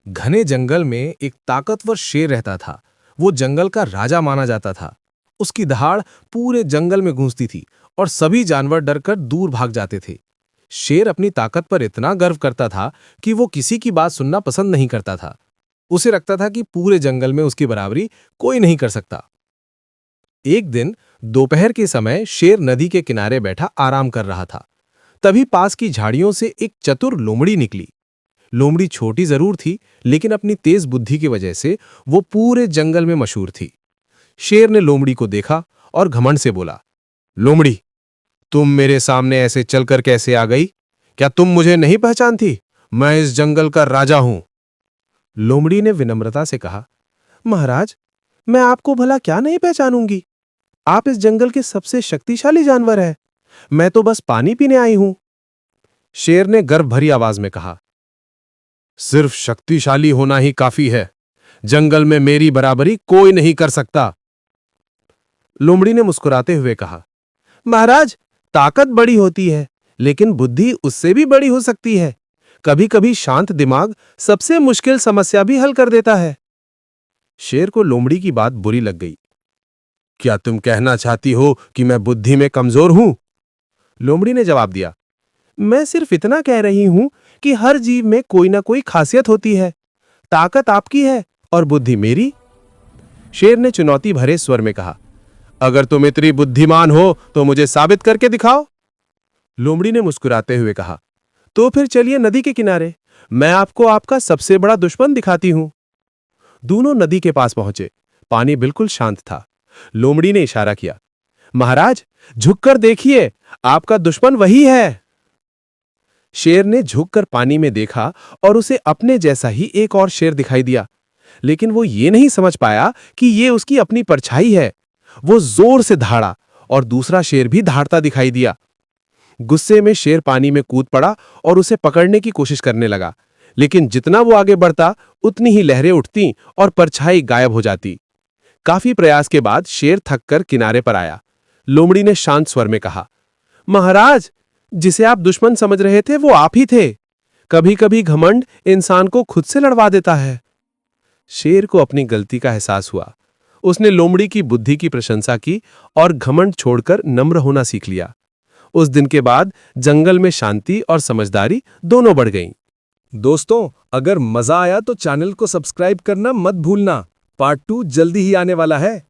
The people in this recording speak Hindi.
घने जंगल में एक ताकतवर शेर रहता था। वो जंगल का राजा माना जाता था। उसकी दहाड़ पूरे जंगल में गूंजती थी और सभी जानवर डरकर दूर भाग जाते थे। शेर अपनी ताकत पर इतना गर्व करता था कि वो किसी की बात सुनना पसंद नहीं करता था। उसे लगता था कि पूरे जंगल में उसकी बराबरी कोई नहीं कर सकता। एक दिन दोपहर के समय शेर नदी के किनारे बैठा आराम कर रहा था। तभी पास की झाड़ियों से एक चतुर लोमड़ी निकली। लोमड़ी छोटी जरूर थी, लेकिन अपनी तेज बुद्धि की वजह से वो पूरे जंगल में मशहूर थी। शेर ने लोमड़ी को देखा और घमंड से बोला, लोमड़ी, तुम मेरे सामने ऐसे चलकर कैसे आ गई? क्या तुम मुझे नहीं पहचानती? मैं इस जंगल का राजा हूं। लोमड़ी ने विनम्रता से कहा, महाराज, मैं आपको भला क्या नहीं पहचानूंगी? आप इस जंगल के सबसे शक्तिशाली जानवर हैं। मैं तो बस पानी पीने आई हूं। शेर ने गर्व भरी आवाज में कहा, सिर्फ शक्तिशाली होना ही काफी है। जंगल में मेरी बराबरी कोई नहीं कर सकता। लोमड़ी ने मुस्कुराते हुए कहा, महाराज, ताकत बड़ी होती है, लेकिन बुद्धि उससे भी बड़ी हो सकती है। कभी कभी शांत दिमाग सबसे मुश्किल समस्या भी हल कर देता है। शेर को लोमड़ी की बात बुरी लग गई। क्या तुम कहना चाहती हो कि मैं बुद्धि में कमजोर हूं? लोमड़ी ने जवाब दिया, मैं सिर्फ इतना कह रही हूं कि हर जीव में कोई ना कोई खासियत होती है। ताकत आपकी है और बुद्धि मेरी। शेर ने चुनौती भरे स्वर में कहा, अगर तुम इतनी बुद्धिमान हो तो मुझे साबित करके दिखाओ। लोमड़ी ने मुस्कुराते हुए कहा, तो फिर चलिए नदी के किनारे, मैं आपको आपका सबसे बड़ा दुश्मन दिखाती हूं। दोनों नदी के पास पहुंचे। पानी बिल्कुल शांत था। लोमड़ी ने इशारा किया, महाराज, झुककर देखिए, आपका दुश्मन वही है। शेर ने झुककर पानी में देखा और उसे अपने जैसा ही एक और शेर दिखाई दिया, लेकिन वो ये नहीं समझ पाया कि ये उसकी अपनी परछाई है। वो जोर से दहाड़ा और दूसरा शेर भी दहाड़ता दिखाई दिया। गुस्से में शेर पानी में कूद पड़ा और उसे पकड़ने की कोशिश करने लगा, लेकिन जितना वो आगे बढ़ता उतनी ही लहरें उठती और परछाई गायब हो जाती। काफी प्रयास के बाद शेर थककर किनारे पर आया। लोमड़ी ने शांत स्वर में कहा, महाराज, जिसे आप दुश्मन समझ रहे थे वो आप ही थे। कभी कभी घमंड इंसान को खुद से लड़वा देता है। शेर को अपनी गलती का एहसास हुआ। उसने लोमड़ी की बुद्धि की प्रशंसा की और घमंड छोड़कर नम्र होना सीख लिया। उस दिन के बाद जंगल में शांति और समझदारी दोनों बढ़ गईं। दोस्तों, अगर मजा आया तो चैनल को सब्सक्राइब करना मत भूलना। पार्ट 2 जल्दी ही आने वाला है।